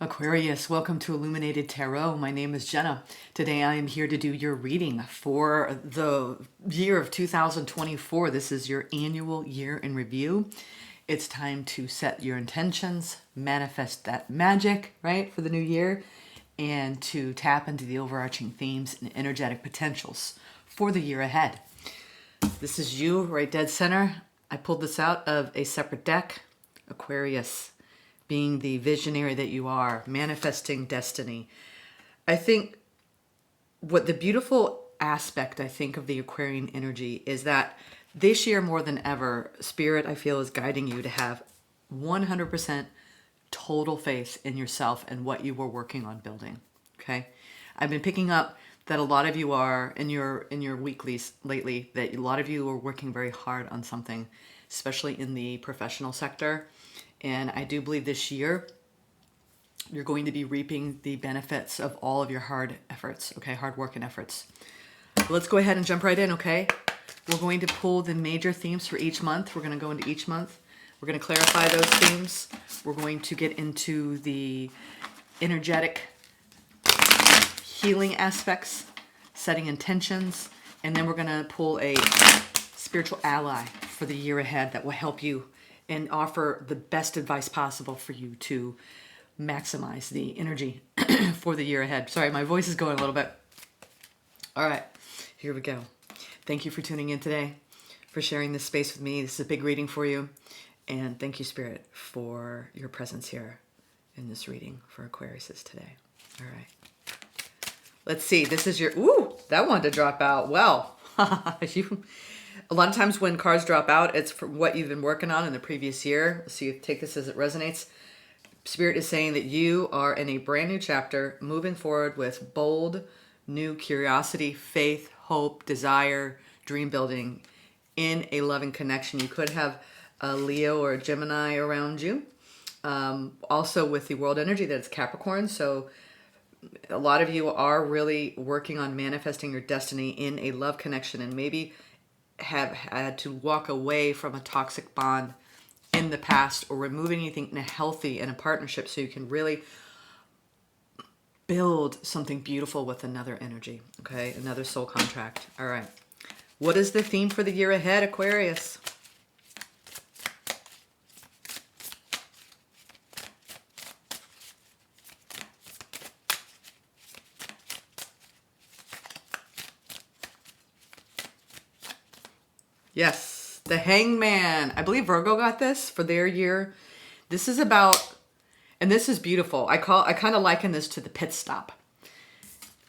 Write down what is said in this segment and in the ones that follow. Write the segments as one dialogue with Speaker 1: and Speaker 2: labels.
Speaker 1: Aquarius, welcome to Illuminated Tarot. My name is Jenna. Today I am here to do your reading for the year of 2024. This is your annual year in review. It's time to set your intentions, manifest that magic, right, for the new year, and to tap into the overarching themes and energetic potentials for the year ahead. This is you right dead center. I pulled this out of a separate deck. Aquarius, being the visionary that you are, manifesting destiny. I think what the beautiful aspect, I think, of the Aquarian energy is that this year more than ever, Spirit, I feel, is guiding you to have 100% total faith in yourself and what you were working on building. Okay? I've been picking up that a lot of you are in your weeklies lately, that a lot of you are working very hard on something, especially in the professional sector. And I do believe this year you're going to be reaping the benefits of all of your hard efforts, okay? Hard work and efforts. Let's go ahead and jump right in, okay? We're going to pull the major themes for each month. We're going to go into each month. We're going to clarify those themes. We're going to get into the energetic healing aspects, setting intentions, and then we're going to pull a spiritual ally for the year ahead that will help you and offer the best advice possible for you to maximize the energy for the year ahead. Sorry, my voice is going a little bit. All right, here we go. Thank you for tuning in today, for sharing this space with me. This is a big reading for you. And thank you, Spirit, for your presence here in this reading for Aquariuses today. All right. Let's see. This is your... Ooh, that wanted to drop out. Well, a lot of times when cards drop out, it's from what you've been working on in the previous year. So you take this as it resonates. Spirit is saying that you are in a brand new chapter, moving forward with bold, new curiosity, faith, hope, desire, dream building in a loving connection. You could have a Leo or a Gemini around you. Also with the world energy, that's Capricorn. So a lot of you are really working on manifesting your destiny in a love connection, and maybe have had to walk away from a toxic bond in the past, or remove anything in a healthy in a partnership so you can really build something beautiful with another energy, okay? Another soul contract. All right. What is the theme for the year ahead, Aquarius? Yes, the Hangman. I believe Virgo got this for their year. This is about, and this is beautiful. I kind of liken this to the pit stop.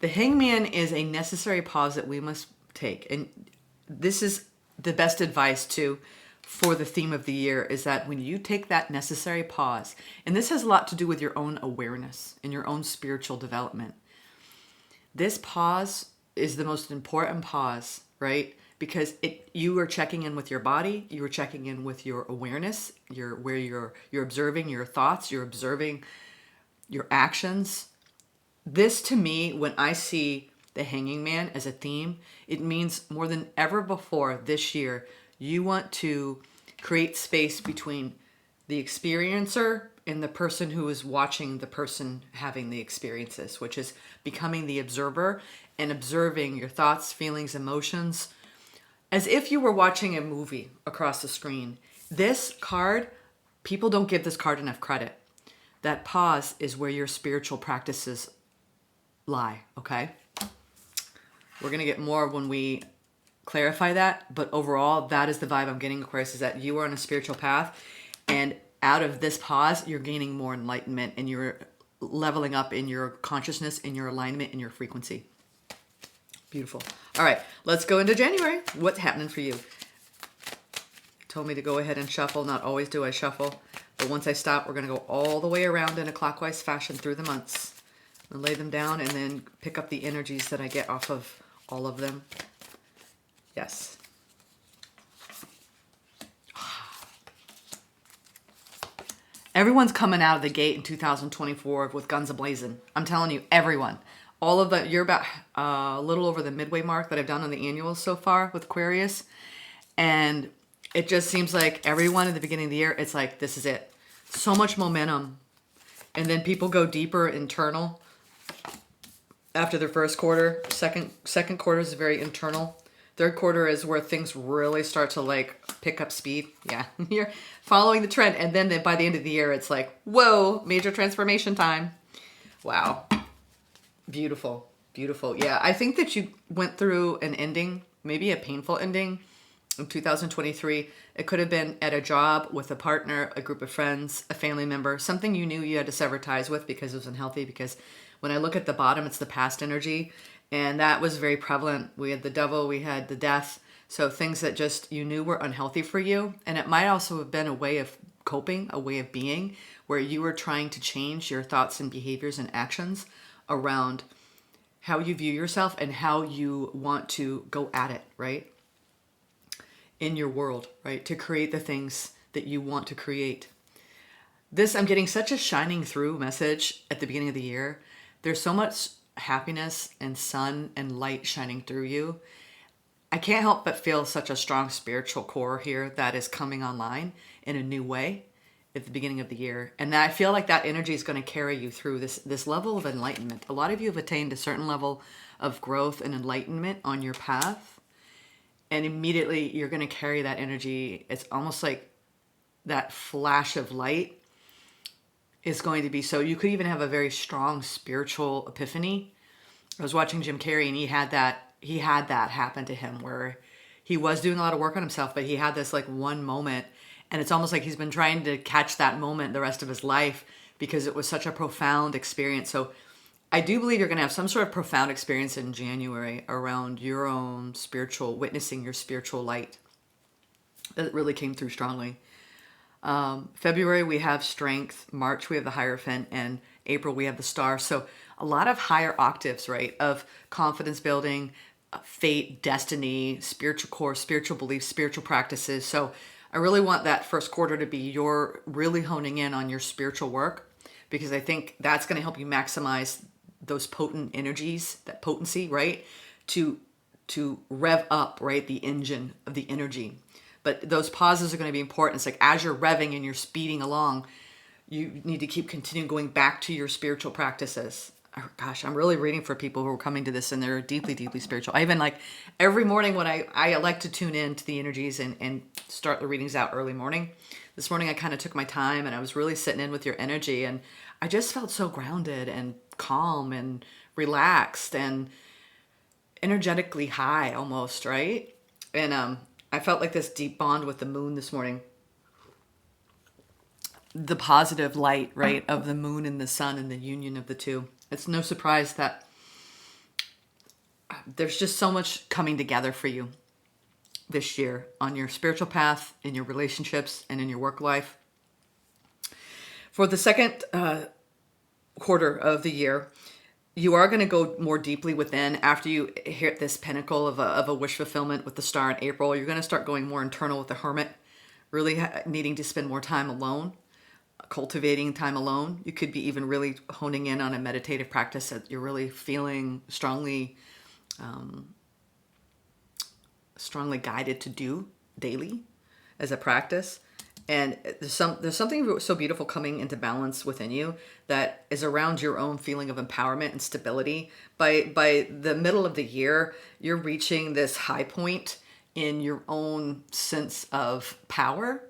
Speaker 1: The Hangman is a necessary pause that we must take. And this is the best advice too for the theme of the year, is that when you take that necessary pause, and this has a lot to do with your own awareness and your own spiritual development. This pause is the most important pause, right? Because you are checking in with your body, you are checking in with your awareness, you're observing your thoughts, you're observing your actions. This, to me, when I see the Hanging Man as a theme, it means more than ever before this year, you want to create space between the experiencer and the person who is watching the person having the experiences, which is becoming the observer and observing your thoughts, feelings, emotions, as if you were watching a movie across the screen. This card, people don't give this card enough credit. That pause is where your spiritual practices lie, okay? We're going to get more when we clarify that, but overall, that is the vibe I'm getting, Aquarius, is that you are on a spiritual path, and out of this pause, you're gaining more enlightenment, and you're leveling up in your consciousness, in your alignment, in your frequency. Beautiful. All right, let's go into January. What's happening for you? Told me to go ahead and shuffle. Not always do I shuffle, but once I stop, we're going to go all the way around in a clockwise fashion through the months. I'm going to lay them down and then pick up the energies that I get off of all of them. Yes. Everyone's coming out of the gate in 2024 with guns a-blazing. I'm telling you, everyone. All of the, you're about a little over the midway mark that I've done on the annuals so far with Aquarius. And it just seems like everyone at the beginning of the year, it's like, this is it. So much momentum. And then people go deeper internal after their first quarter. Second quarter is very internal. Third quarter is where things really start to like pick up speed. Yeah, you're following the trend. And then by the end of the year, it's like, whoa, major transformation time. Wow. Beautiful. Beautiful. Yeah, I think that you went through an ending, maybe a painful ending in 2023. It could have been at a job, with a partner, a group of friends, a family member, something you knew you had to sever ties with because it was unhealthy. Because when I look at the bottom, it's the past energy. And that was very prevalent. We had the devil, we had the death. So things that just you knew were unhealthy for you. And it might also have been a way of coping, a way of being, where you were trying to change your thoughts and behaviors and actions around how you view yourself and how you want to go at it, right? In your world, right? To create the things that you want to create. This, I'm getting such a shining through message at the beginning of the year. There's so much happiness and sun and light shining through you. I can't help but feel such a strong spiritual core here that is coming online in a new way at the beginning of the year. And that I feel like that energy is going to carry you through this level of enlightenment. A lot of you have attained a certain level of growth and enlightenment on your path. And immediately you're going to carry that energy. It's almost like that flash of light is going to be, so you could even have a very strong spiritual epiphany. I was watching Jim Carrey and he had that happen to him where he was doing a lot of work on himself, but he had this like one moment, and it's almost like he's been trying to catch that moment the rest of his life because it was such a profound experience. So I do believe you're going to have some sort of profound experience in January around your own spiritual, witnessing your spiritual light. That really came through strongly. February, we have strength. March, we have the Hierophant. And April, we have the star. So a lot of higher octaves, right? Of confidence building, fate, destiny, spiritual core, spiritual beliefs, spiritual practices. So I really want that first quarter to be your really honing in on your spiritual work, because I think that's going to help you maximize those potent energies, that potency, right? To rev up, right? The engine of the energy. But those pauses are going to be important. It's like as you're revving and you're speeding along, you need to keep continuing going back to your spiritual practices. Oh, gosh, I'm really reading for people who are coming to this and they're deeply, deeply spiritual. I even like every morning when I like to tune in to the energies and start the readings out early morning. This morning I kind of took my time and I was really sitting in with your energy, and I just felt so grounded and calm and relaxed and energetically high almost, right? And I felt like this deep bond with the moon this morning. The positive light, right, of the moon and the sun and the union of the two. It's no surprise that there's just so much coming together for you this year on your spiritual path, in your relationships, and in your work life. For the second quarter of the year, you are going to go more deeply within after you hit this pinnacle of a wish fulfillment with the star in April. You're going to start going more internal with the hermit, really needing to spend more time alone, cultivating time alone. You could be even really honing in on a meditative practice that you're really feeling strongly guided to do daily as a practice. And there's something so beautiful coming into balance within you that is around your own feeling of empowerment and stability. By the middle of the year, you're reaching this high point in your own sense of power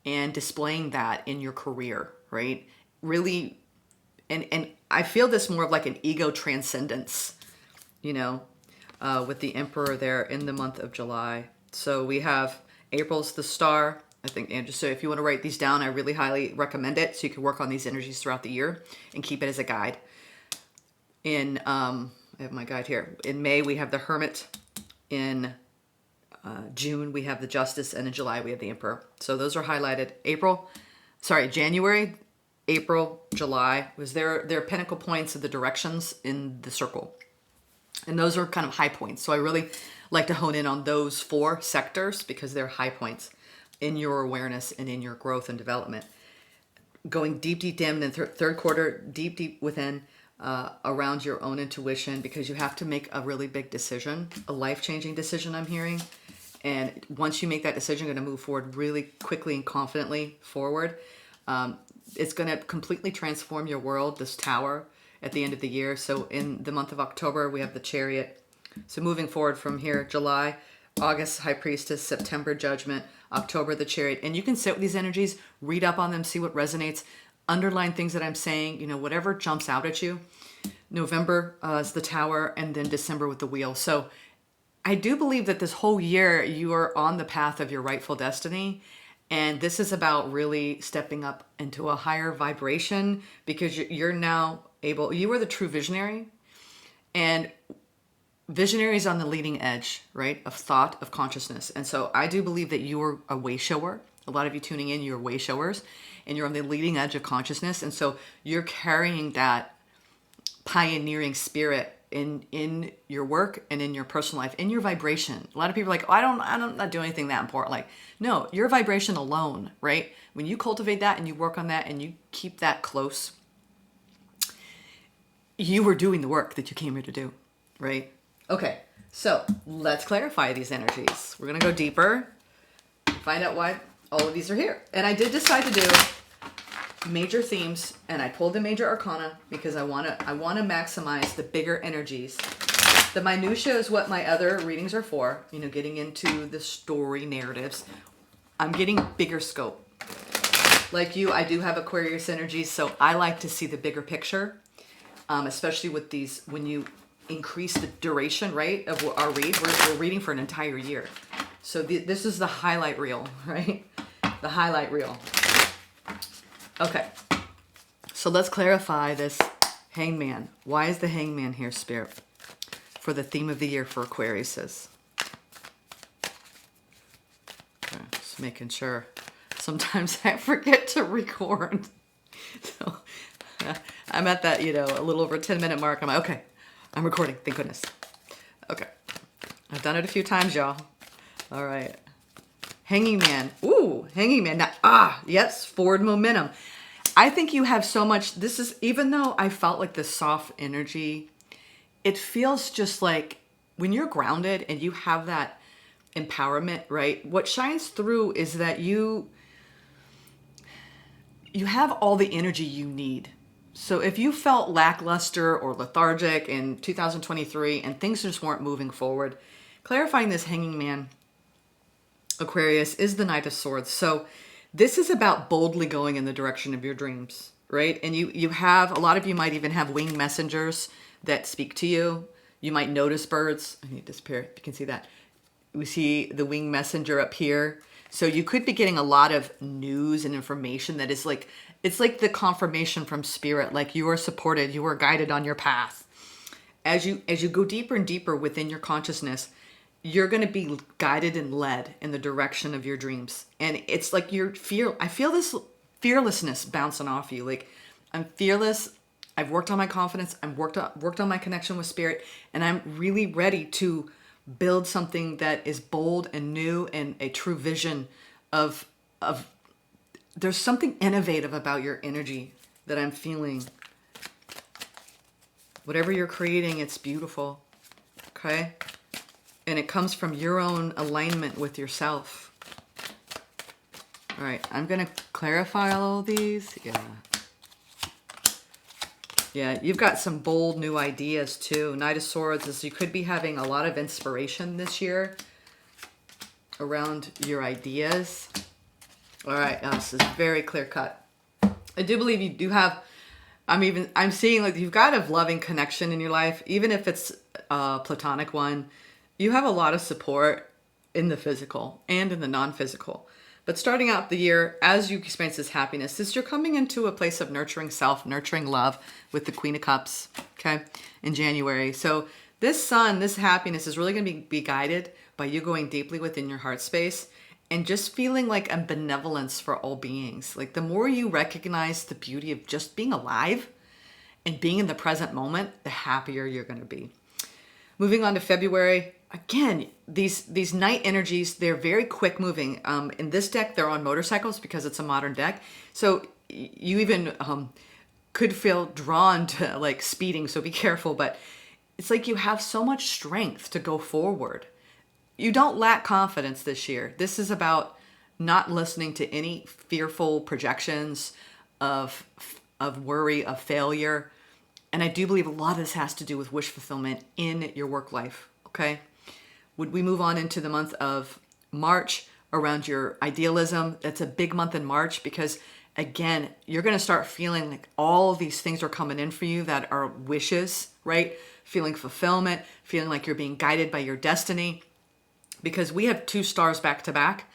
Speaker 1: and displaying that in your career, right? Really, and I feel this more of like an ego transcendence, with the Emperor there in the month of July. So we have April's the star. I think, and just so if you want to write these down, I really highly recommend it so you can work on these energies throughout the year and keep it as a guide. I have my guide here. In May, we have the Hermit. In June, we have the Justice. And in July, we have the Emperor. So those are highlighted. January, April, July was their pinnacle points of the directions in the circle. And those are kind of high points. So I really like to hone in on those 4 sectors because they're high points in your awareness and in your growth and development. Going deep, deep down in the third quarter, deep, deep within, around your own intuition, because you have to make a really big decision, a life-changing decision I'm hearing. And once you make that decision, you're going to move forward really quickly and confidently forward. It's going to completely transform your world, this tower, at the end of the year. So in the month of October, we have the Chariot. So moving forward from here, July, August, High Priestess, September, Judgment, October, the Chariot. And you can sit with these energies, read up on them, see what resonates, underline things that I'm saying, you know, whatever jumps out at you. November is the Tower, and then December with the Wheel. So I do believe that this whole year you are on the path of your rightful destiny. And this is about really stepping up into a higher vibration, because you're now able, you are the true visionary. And visionaries on the leading edge, right, of thought, of consciousness. And so I do believe that you are a way shower. A lot of you tuning in, you're way showers, and you're on the leading edge of consciousness. And so you're carrying that pioneering spirit in your work and in your personal life, in your vibration. A lot of people are like, oh, I'm not doing anything that important. Like, no, your vibration alone, right? When you cultivate that and you work on that and you keep that close, you are doing the work that you came here to do, right? Okay, so let's clarify these energies. We're going to go deeper, find out why all of these are here. And I did decide to do major themes, and I pulled the major arcana because I want to maximize the bigger energies. The minutia is what my other readings are for, you know, getting into the story narratives. I'm getting bigger scope. Like you, I do have Aquarius energies, so I like to see the bigger picture, especially with these, when you increase the duration, right, of our read. We're reading for an entire year. So this is the highlight reel, right? The highlight reel. Okay, so let's clarify this Hangman. Why is the Hangman here, Spirit, for the theme of the year for Aquariuses? Okay, just making sure. Sometimes I forget to record. So I'm at that, you know, a little over 10-minute mark. I'm like, okay, I'm recording, thank goodness. Okay, I've done it a few times, y'all. All right. Hanging Man. Ooh, Hanging Man. Now, yes, forward momentum. I think you have so much. This is, even though I felt like this soft energy, it feels just like when you're grounded and you have that empowerment, right? What shines through is that you have all the energy you need. So if you felt lackluster or lethargic in 2023 and things just weren't moving forward, clarifying this Hanging Man, Aquarius, is the Knight of Swords. So this is about boldly going in the direction of your dreams, right? And you have, a lot of you might even have winged messengers that speak to you. You might notice birds. I need to disappear, if you can see that. We see the winged messenger up here. So you could be getting a lot of news and information that is like, it's like the confirmation from spirit, like you are supported, you are guided on your path. As you go deeper and deeper within your consciousness, you're going to be guided and led in the direction of your dreams. And it's like I feel this fearlessness bouncing off you. Like, I'm fearless. I've worked on my confidence. I've worked on my connection with spirit. And I'm really ready to build something that is bold and new and a true vision of there's something innovative about your energy that I'm feeling. Whatever you're creating, it's beautiful. Okay? And it comes from your own alignment with yourself. All right, I'm going to clarify all of these. Yeah, you've got some bold new ideas too. Knight of Swords is, you could be having a lot of inspiration this year around your ideas. All right, this is very clear cut. I do believe you do have, I'm seeing like you've got a loving connection in your life, even if it's a platonic one. You have a lot of support in the physical and in the non-physical. But starting out the year, as you experience this happiness, you're coming into a place of nurturing self, nurturing love with the Queen of Cups, okay, in January. So this sun, this happiness is really going to be guided by you going deeply within your heart space and just feeling like a benevolence for all beings. Like the more you recognize the beauty of just being alive and being in the present moment, the happier you're going to be. Moving on to February, again, these night energies, they're very quick moving. In this deck, they're on motorcycles because it's a modern deck. So you even could feel drawn to like speeding, so be careful. But it's like you have so much strength to go forward. You don't lack confidence this year. This is about not listening to any fearful projections, of worry, of failure. And I do believe a lot of this has to do with wish fulfillment in your work life, okay? Would we move on into the month of March around your idealism? That's a big month in March because, again, you're going to start feeling like all of these things are coming in for you that are wishes, right? Feeling fulfillment, feeling like you're being guided by your destiny. Because we have 2 stars back to back.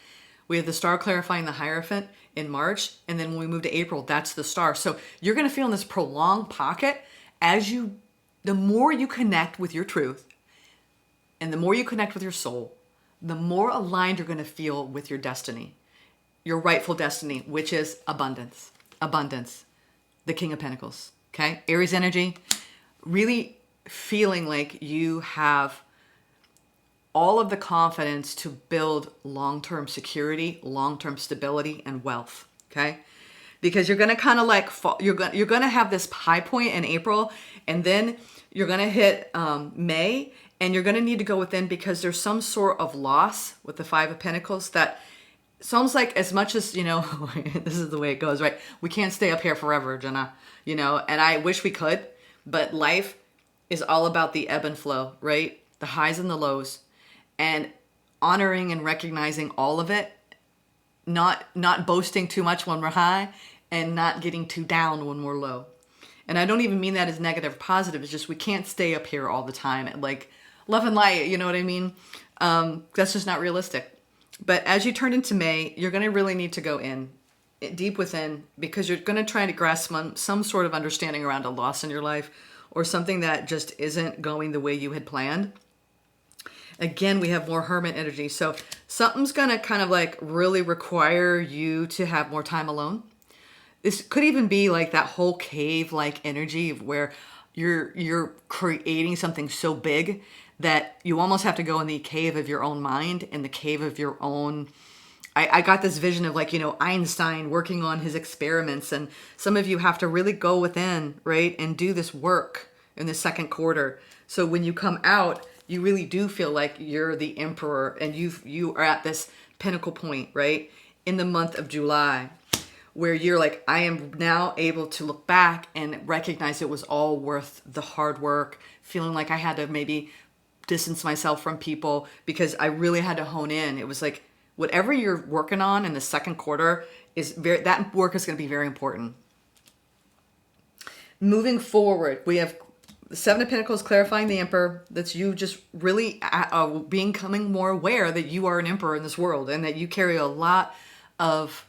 Speaker 1: We have the star clarifying the Hierophant in March, and then when we move to April, that's the star. So you're going to feel in this prolonged pocket the more you connect with your truth and the more you connect with your soul, the more aligned you're going to feel with your destiny, your rightful destiny, which is abundance, the King of Pentacles, okay? Aries energy, really feeling like you have all of the confidence to build long-term security, long-term stability, and wealth, okay? Because you're going to kind of like, you're going to have this high point in April, and then you're going to hit May, and you're going to need to go within because there's some sort of loss with the 5 of Pentacles that sounds like, as much as, you know, this is the way it goes, right? We can't stay up here forever, Jenna, you know, and I wish we could, but life is all about the ebb and flow, right? The highs and the lows, and honoring and recognizing all of it, not boasting too much when we're high and not getting too down when we're low. And I don't even mean that as negative or positive. It's just we can't stay up here all the time and like love and light, you know what I mean? That's just not realistic. But as you turn into May, you're going to really need to go in, deep within, because you're going to try to grasp some sort of understanding around a loss in your life or something that just isn't going the way you had planned. Again, we have more Hermit energy. So something's going to kind of like really require you to have more time alone. This could even be like that whole cave-like energy where you're creating something so big that you almost have to go in the cave of your own mind, in the cave of your own... I got this vision of like, you know, Einstein working on his experiments, and some of you have to really go within, right, and do this work in the second quarter. So when you come out, you really do feel like you're the emperor and you are at this pinnacle point, right? In the month of July, where you're like, I am now able to look back and recognize it was all worth the hard work, feeling like I had to maybe distance myself from people because I really had to hone in. It was like, whatever you're working on in the second quarter that work is going to be very important. Moving forward, we have the 7 of Pentacles clarifying the Emperor. That's you just really becoming more aware that you are an emperor in this world and that you carry a lot of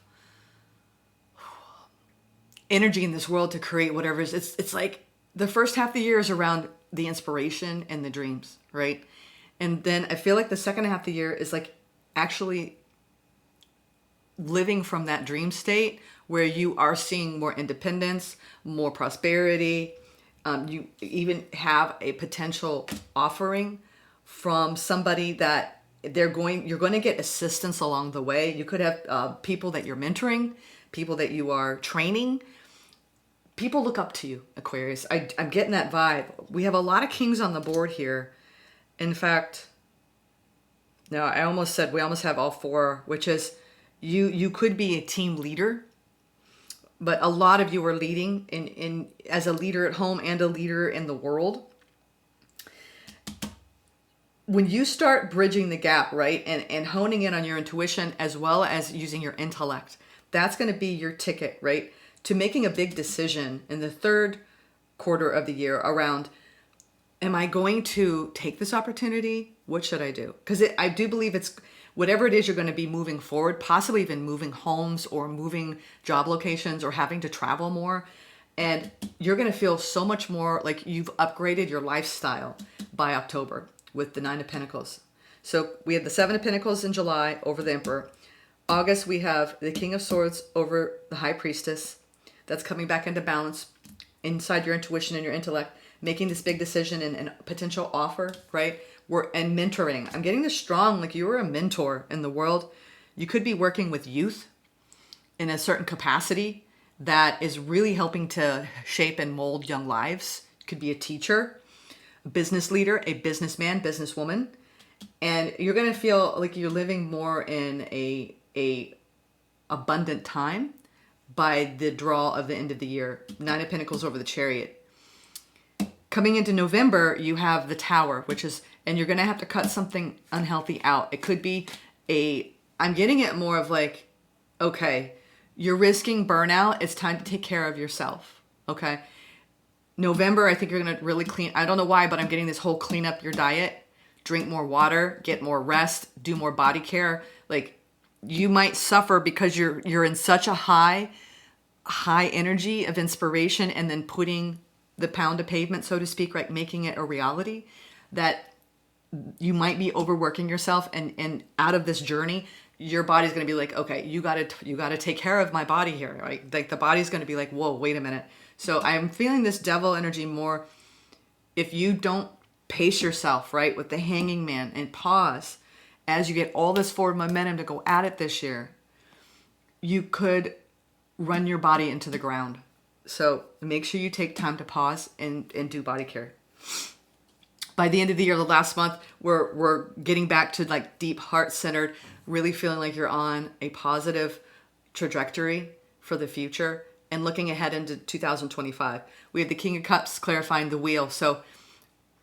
Speaker 1: energy in this world to create whatever it is. It's like the first half of the year is around the inspiration and the dreams, right? And then I feel like the second half of the year is like actually living from that dream state where you are seeing more independence, more prosperity. You even have a potential offering from somebody that you're going to get assistance along the way. You could have people that you're mentoring, people that you are training. People look up to you, Aquarius. I'm getting that vibe. We have a lot of kings on the board here. In fact, no, I almost said we almost have all 4, which is you could be a team leader. But a lot of you are leading in as a leader at home and a leader in the world. When you start bridging the gap, right, and honing in on your intuition as well as using your intellect, that's going to be your ticket, right, to making a big decision in the third quarter of the year around, am I going to take this opportunity? What should I do? Because I do believe it's... whatever it is you're going to be moving forward, possibly even moving homes or moving job locations or having to travel more. And you're going to feel so much more like you've upgraded your lifestyle by October with the 9 of Pentacles. So we have the 7 of Pentacles in July over the Emperor. August, we have the King of Swords over the High Priestess. That's coming back into balance inside your intuition and your intellect, making this big decision and potential offer, right? And mentoring. I'm getting this strong, like you were a mentor in the world. You could be working with youth in a certain capacity that is really helping to shape and mold young lives. You could be a teacher, a business leader, a businessman, businesswoman. And you're going to feel like you're living more in a abundant time by the draw of the end of the year. 9 of Pentacles over the Chariot. Coming into November, you have the Tower, which is, and you're going to have to cut something unhealthy out. It could be I'm getting it more of like, okay, you're risking burnout. It's time to take care of yourself. Okay. November, I think you're going to really clean. I don't know why, but I'm getting this whole clean up your diet, drink more water, get more rest, do more body care. Like, you might suffer because you're in such a high energy of inspiration, and then putting the pound of pavement, so to speak, right, making it a reality, that you might be overworking yourself, and out of this journey, your body's going to be like, okay, you got to take care of my body here, right? Like, the body's going to be like, whoa, wait a minute. So I'm feeling this devil energy more. If you don't pace yourself, right, with the Hanging Man, and pause as you get all this forward momentum to go at it this year, you could run your body into the ground. So make sure you take time to pause and do body care. By the end of the year, the last month, we're getting back to like deep heart-centered, really feeling like you're on a positive trajectory for the future, and looking ahead into 2025. We have the King of Cups clarifying the wheel. So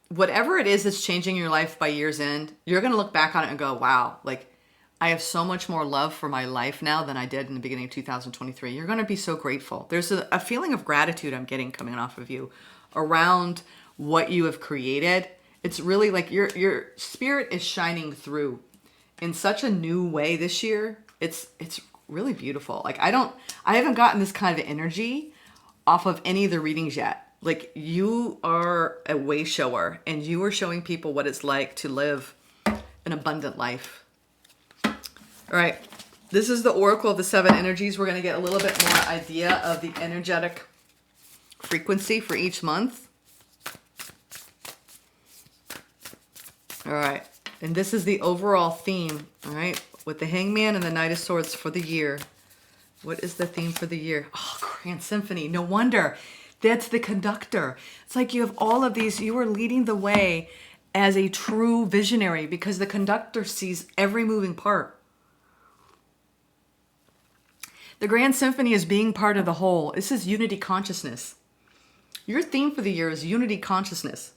Speaker 1: whatever it is that's changing your life by year's end, you're going to look back on it and go, wow, like, I have so much more love for my life now than I did in the beginning of 2023. You're going to be so grateful. There's a feeling of gratitude I'm getting coming off of you around what you have created. It's really like your spirit is shining through in such a new way this year. It's really beautiful. Like, I haven't gotten this kind of energy off of any of the readings yet. Like, you are a way shower, and you are showing people what it's like to live an abundant life. All right. This is the Oracle of the 7 energies. We're going to get a little bit more idea of the energetic frequency for each month. All right. And this is the overall theme, all right, with the Hangman and the Knight of Swords for the year. What is the theme for the year? Oh, Grand Symphony. No wonder. That's the conductor. It's like you have all of these. You are leading the way as a true visionary, because the conductor sees every moving part. The Grand Symphony is being part of the whole. This is unity consciousness. Your theme for the year is unity consciousness,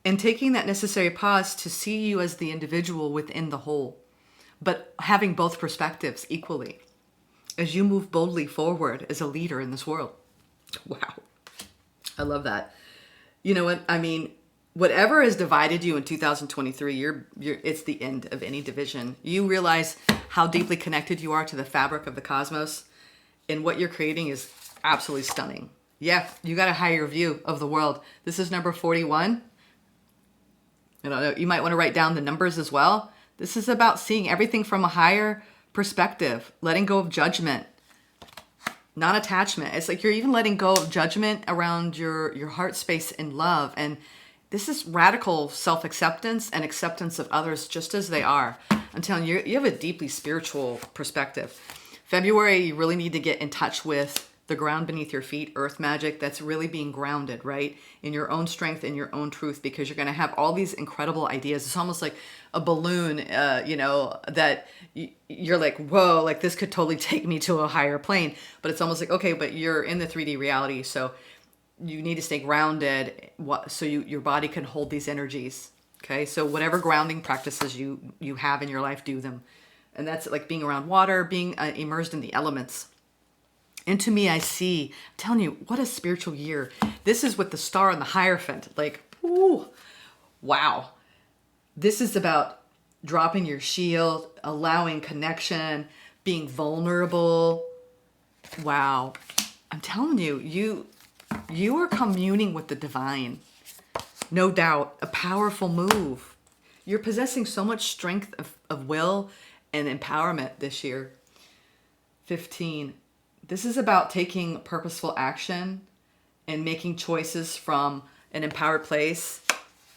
Speaker 1: and taking that necessary pause to see you as the individual within the whole, but having both perspectives equally as you move boldly forward as a leader in this world. Wow. I love that. You know what? I mean, whatever has divided you in 2023, it's the end of any division. You realize how deeply connected you are to the fabric of the cosmos, and what you're creating is absolutely stunning. Yeah, you got a higher view of the world. This is number 41. I don't know, you might want to write down the numbers as well. This is about seeing everything from a higher perspective, letting go of judgment, non-attachment. It's like you're even letting go of judgment around your heart space and love. And this is radical self-acceptance and acceptance of others just as they are. I'm telling you, you have a deeply spiritual perspective. February, you really need to get in touch with the ground beneath your feet, earth magic. That's really being grounded, right, in your own strength and your own truth, because you're going to have all these incredible ideas. It's almost like a balloon, that you're like, whoa, like this could totally take me to a higher plane. But it's almost like, okay, but you're in the 3D reality, so you need to stay grounded so your body can hold these energies. Okay, so whatever grounding practices you have in your life, do them. And that's like being around water, being immersed in the elements. And to me, I see, I'm telling you, what a spiritual year. This is with the star and the Hierophant. Like, ooh, wow. This is about dropping your shield, allowing connection, being vulnerable. Wow. I'm telling you, you are communing with the divine. No doubt, a powerful move. You're possessing so much strength of will and empowerment this year. 15. This is about taking purposeful action and making choices from an empowered place.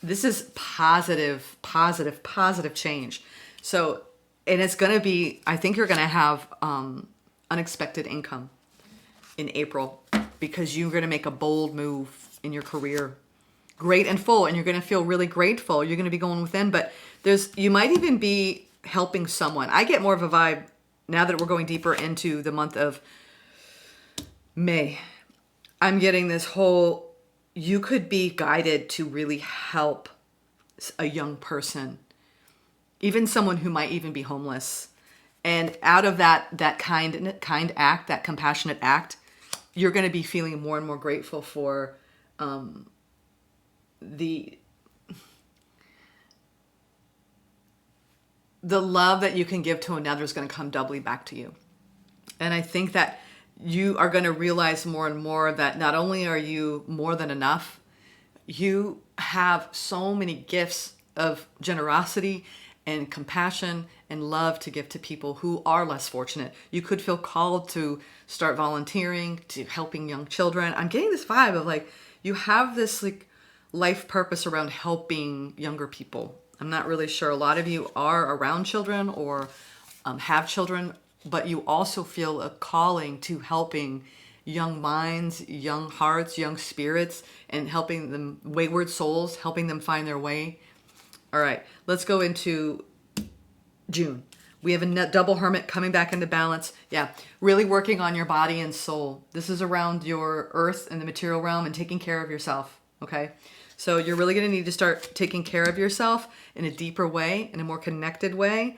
Speaker 1: This is positive change. So, and it's going to be, I think you're going to have unexpected income in April, because you're going to make a bold move in your career. Great and full, and you're going to feel really grateful. You're going to be going within, but you might even be helping someone. I get more of a vibe now that we're going deeper into the month of May. I'm getting this whole, you could be guided to really help a young person, even someone who might even be homeless. And out of that kind act, that compassionate act, you're going to be feeling more and more grateful for the love that you can give to another is going to come doubly back to you. And I think that you are going to realize more and more that not only are you more than enough, you have so many gifts of generosity and compassion and love to give to people who are less fortunate. You could feel called to start volunteering, to helping young children. I'm getting this vibe of like, you have this like life purpose around helping younger people. I'm not really sure. A lot of you are around children or have children, but you also feel a calling to helping young minds, young hearts, young spirits, and helping them, wayward souls, helping them find their way. All right, let's go into June. We have a double hermit coming back into balance. Yeah, really working on your body and soul. This is around your earth and the material realm and taking care of yourself, okay? So you're really going to need to start taking care of yourself in a deeper way, in a more connected way.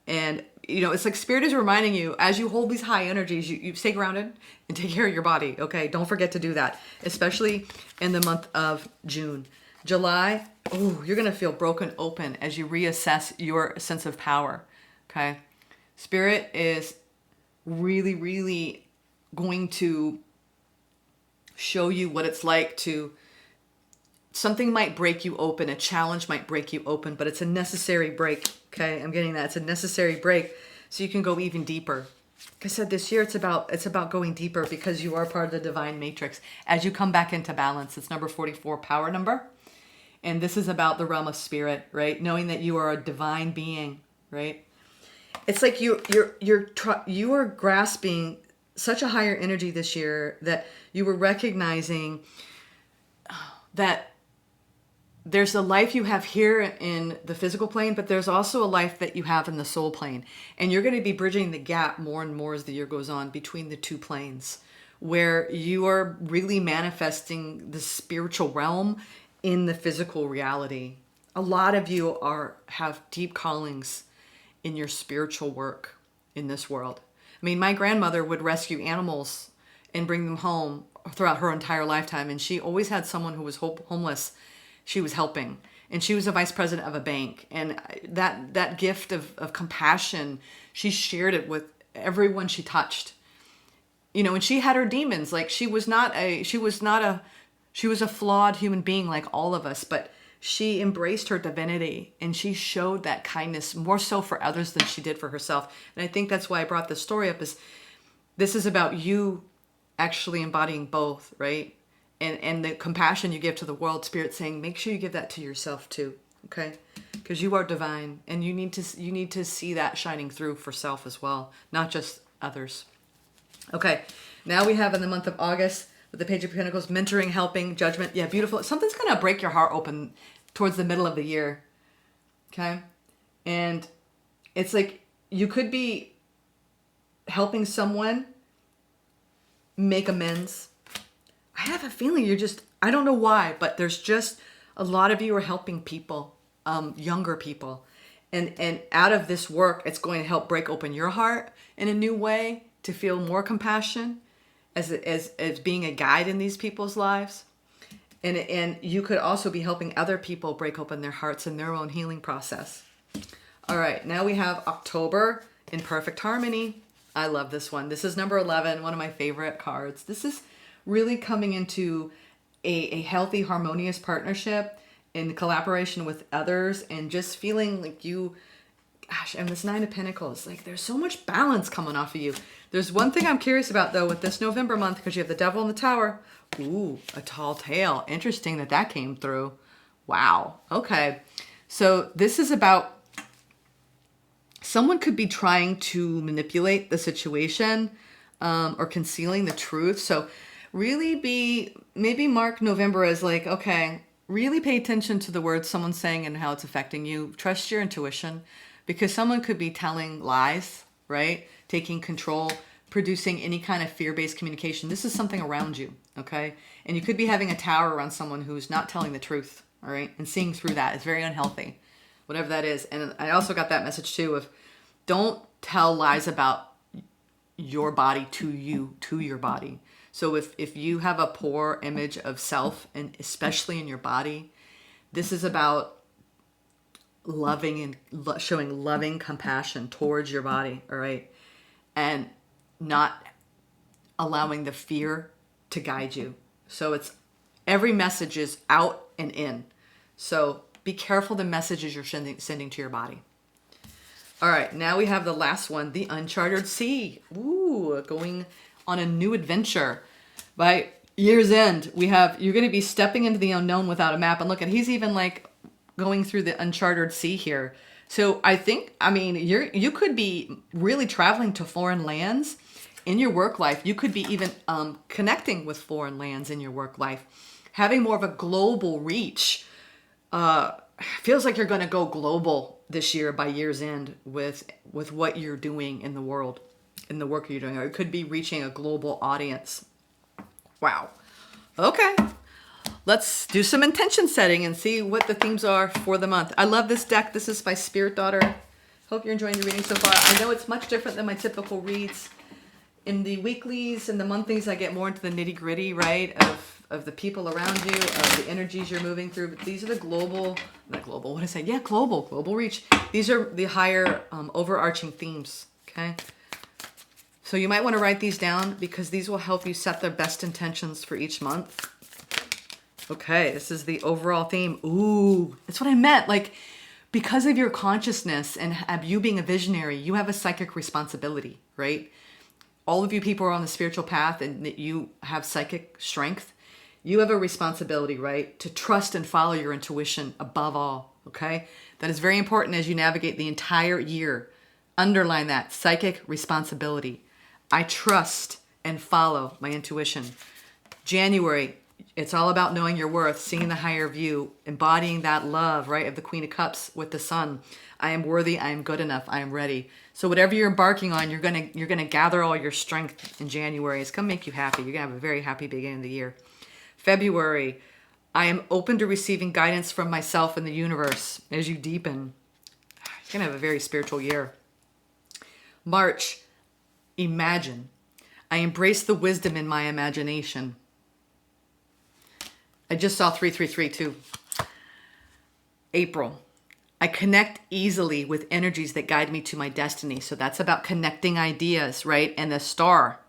Speaker 1: And, you know, it's like Spirit is reminding you, as you hold these high energies, you stay grounded and take care of your body, okay? Don't forget to do that, especially in the month of June. July, oh, you're going to feel broken open as you reassess your sense of power, okay? Spirit is really, really going to show you what it's like to, something might break you open, a challenge might break you open, but it's a necessary break, okay? I'm getting that. It's a necessary break so you can go even deeper. Like I said, this year it's about going deeper because you are part of the divine matrix. As you come back into balance, it's number 44, power number. And this is about the realm of spirit, right? Knowing that you are a divine being, right? It's like you are grasping such a higher energy this year that you were recognizing that there's a life you have here in the physical plane, but there's also a life that you have in the soul plane. And you're going to be bridging the gap more and more as the year goes on between the two planes, where you are really manifesting the spiritual realm in the physical reality. A lot of you have deep callings in your spiritual work in this world. I mean, my grandmother would rescue animals and bring them home throughout her entire lifetime, and she always had someone who was homeless she was helping. And she was a vice president of a bank, and that gift of compassion, she shared it with everyone she touched. You know, and she had her demons. Like she was a flawed human being like all of us, but she embraced her divinity and she showed that kindness more so for others than she did for herself. And I think that's why I brought this story up, is this is about you actually embodying both, right? And the compassion you give to the world, Spirit saying, make sure you give that to yourself too, okay? Because you are divine, and you need to see that shining through for self as well, not just others. Okay, now we have in the month of August with the Page of Pentacles, mentoring, helping, judgment. Yeah, beautiful. Something's gonna break your heart open towards the middle of the year, okay? And it's like you could be helping someone make amends. I have a feeling I don't know why, but there's just a lot of you are helping people, younger people. And out of this work, it's going to help break open your heart in a new way to feel more compassion as being a guide in these people's lives. And you could also be helping other people break open their hearts in their own healing process. All right, now we have October in perfect harmony. I love this one. This is number 11, one of my favorite cards. This is really coming into a healthy, harmonious partnership in collaboration with others, and just feeling like and this 9 of Pentacles, like there's so much balance coming off of you. There's one thing I'm curious about though with this November month, because you have the Devil in the Tower. Ooh, a tall tale. Interesting that came through. Wow. Okay. So this is about someone could be trying to manipulate the situation or concealing the truth. So really maybe mark November as like, okay, really pay attention to the words someone's saying and how it's affecting you. Trust your intuition, because someone could be telling lies, right? Taking control, producing any kind of fear-based communication. This is something around you, okay? And you could be having a tower around someone who's not telling the truth, all right? And seeing through that is very unhealthy, whatever that is. And I also got that message too of don't tell lies about your body to your body. So if you have a poor image of self, and especially in your body, this is about loving and showing loving compassion towards your body, all right? And not allowing the fear to guide you. So it's every message is out and in. So be careful the messages you're sending to your body. All right, now we have the last one, the uncharted sea. Ooh, going on a new adventure. By year's end, you're going to be stepping into the unknown without a map. And look, and he's even like going through the uncharted sea here. So you could be really traveling to foreign lands in your work life. You could be even connecting with foreign lands in your work life, having more of a global reach. Feels like you're going to go global this year by year's end with what you're doing in the world, in the work you're doing. Or it could be reaching a global audience. Wow. Okay. Let's do some intention setting and see what the themes are for the month. I love this deck. This is by Spirit Daughter. Hope you're enjoying the reading so far. I know it's much different than my typical reads. In the weeklies and the monthlies, I get more into the nitty gritty, right? Of the people around you, of the energies you're moving through. But these are the global reach. These are the higher overarching themes, okay? So you might want to write these down because these will help you set the best intentions for each month. Okay, this is the overall theme. Ooh, that's what I meant. Like, because of your consciousness and you being a visionary, you have a psychic responsibility, right? All of you people are on the spiritual path and that you have psychic strength. You have a responsibility, right? To trust and follow your intuition above all, okay? That is very important as you navigate the entire year. Underline that, psychic responsibility. I trust and follow my intuition. January, it's all about knowing your worth, seeing the higher view, embodying that love, right, of the Queen of Cups with the Sun. I am worthy, I am good enough, I am ready. So whatever you're embarking on, you're gonna gather all your strength in January. It's gonna make you happy. You're gonna have a very happy beginning of the year. February, I am open to receiving guidance from myself and the universe as you deepen. You're gonna have a very spiritual year. March, imagine. I embrace the wisdom in my imagination. I just saw 333 too. April, I connect easily with energies that guide me to my destiny. So that's about connecting ideas, right? And the star.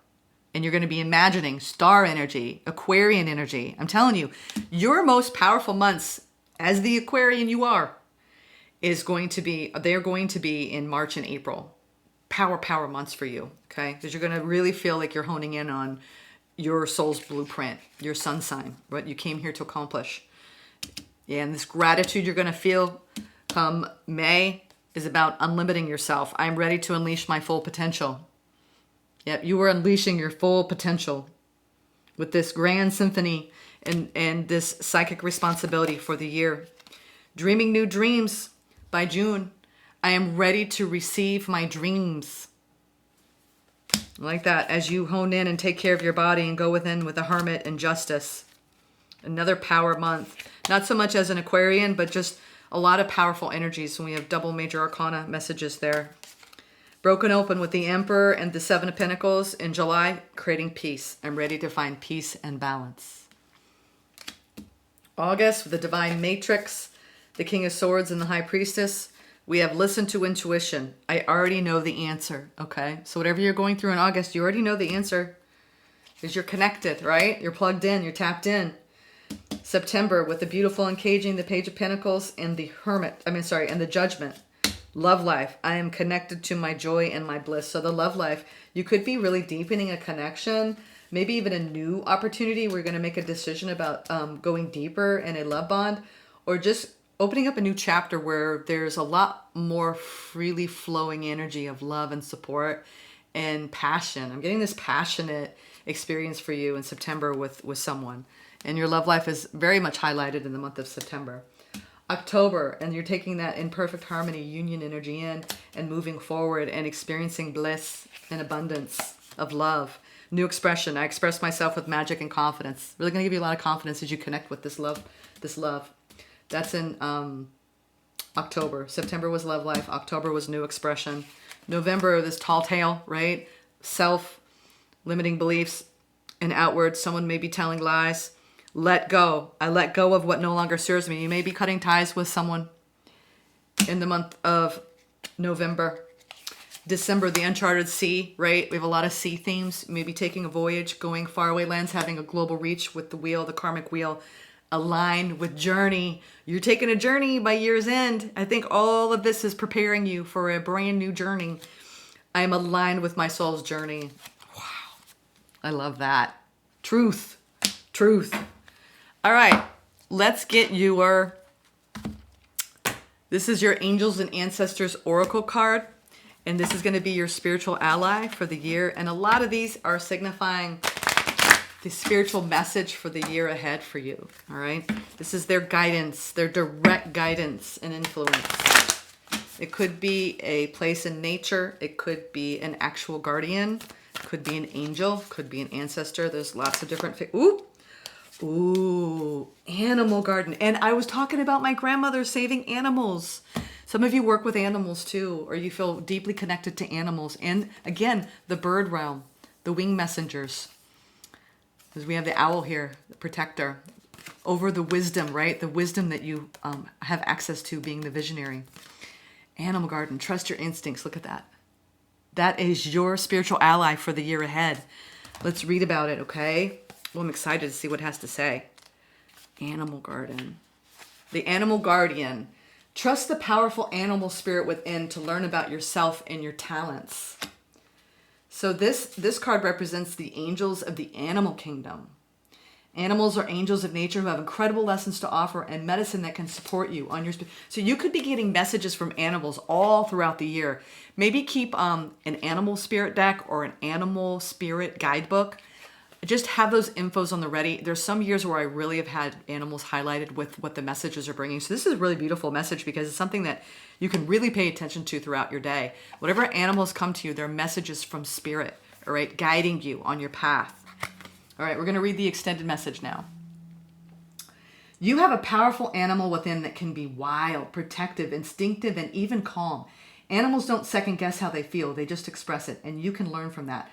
Speaker 1: And you're going to be imagining star energy, Aquarian energy. I'm telling you, your most powerful months as the Aquarian you are they're going to be in March and April. Power months for you, okay? Because you're going to really feel like you're honing in on your soul's blueprint, your sun sign, what you came here to accomplish. Yeah, and this gratitude you're going to feel come May is about unlimiting yourself. I'm ready to unleash my full potential. Yep, you are unleashing your full potential with this grand symphony and this psychic responsibility for the year. Dreaming new dreams by June. I am ready to receive my dreams. Like that, as you hone in and take care of your body and go within with the Hermit and Justice. Another power month. Not so much as an Aquarian, but just a lot of powerful energies. And we have double major arcana messages there. Broken open with the Emperor and the Seven of Pentacles in July, creating peace. I'm ready to find peace and balance. August with the Divine Matrix, the King of Swords and the High Priestess. We have listened to intuition. I already know the answer, okay? So whatever you're going through in August, you already know the answer. Because you're connected, right? You're plugged in, you're tapped in. September with the beautiful and caging, the Page of Pentacles and the and the Judgment. Love life. I am connected to my joy and my bliss. So the love life, you could be really deepening a connection, maybe even a new opportunity. We're going to make a decision about going deeper in a love bond, or just opening up a new chapter where there's a lot more freely flowing energy of love and support and passion. I'm getting this passionate experience for you in September with someone. And your love life is very much highlighted in the month of September. October, and you're taking that in perfect harmony, union energy in and moving forward and experiencing bliss and abundance. of love. New expression. I express myself with magic and confidence. Really going to give you a lot of confidence as you connect with this love. This love. That's in October. September was love life. October was new expression. November, this tall tale, right? Self, limiting beliefs, and outward. Someone may be telling lies. Let go. I let go of what no longer serves me. You may be cutting ties with someone in the month of November. December, the uncharted sea, right? We have a lot of sea themes. Maybe taking a voyage, going faraway lands, having a global reach with the wheel, the karmic wheel, aligned with journey. You're taking a journey by year's end. I think all of this is preparing you for a brand new journey. I am aligned with my soul's journey. Wow. I love that. Truth. Truth. All right. Let's get your... This is your Angels and Ancestors Oracle card. And this is going to be your spiritual ally for the year. And a lot of these are signifying the spiritual message for the year ahead for you. All right. This is their guidance, their direct guidance and influence. It could be a place in nature. It could be an actual guardian. It could be an angel. Could be an ancestor. There's lots of different... Ooh, animal garden. And I was talking about my grandmother saving animals. Some of you work with animals too, or you feel deeply connected to animals. And again, the bird realm, the wing messengers. Because we have the owl here, the protector. Over the wisdom, right? The wisdom that you have access to, being the visionary. Animal garden, trust your instincts. Look at that. That is your spiritual ally for the year ahead. Let's read about it, okay? Well, I'm excited to see what it has to say. Animal garden. The animal guardian. Trust the powerful animal spirit within to learn about yourself and your talents. So this card represents the angels of the animal kingdom. Animals are angels of nature who have incredible lessons to offer and medicine that can support you on your... So you could be getting messages from animals all throughout the year. Maybe keep an animal spirit deck or an animal spirit guidebook. Just have those infos on the ready. There's some years where I really have had animals highlighted with what the messages are bringing. So this is a really beautiful message because it's something that you can really pay attention to throughout your day. Whatever animals come to you, they're messages from spirit, all right, guiding you on your path. All right, we're going to read the extended message now. You have a powerful animal within that can be wild, protective, instinctive, and even calm. Animals don't second guess how they feel. They just express it, and you can learn from that.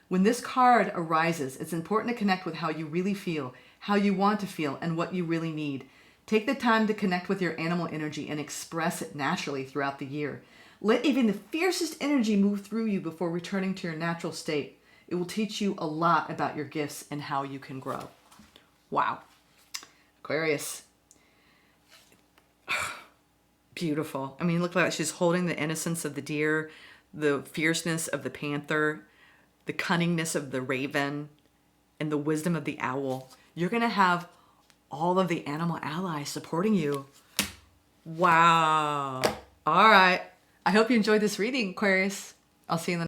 Speaker 1: When this card arises, it's important to connect with how you really feel, how you want to feel, and what you really need. Take the time to connect with your animal energy and express it naturally throughout the year. Let even the fiercest energy move through you before returning to your natural state. It will teach you a lot about your gifts and how you can grow. Wow. Aquarius. Beautiful. I mean, look like she's holding the innocence of the deer, the fierceness of the panther, the cunningness of the raven, and the wisdom of the owl. You're going to have all of the animal allies supporting you. Wow. All right. I hope you enjoyed this reading, Aquarius. I'll see you in the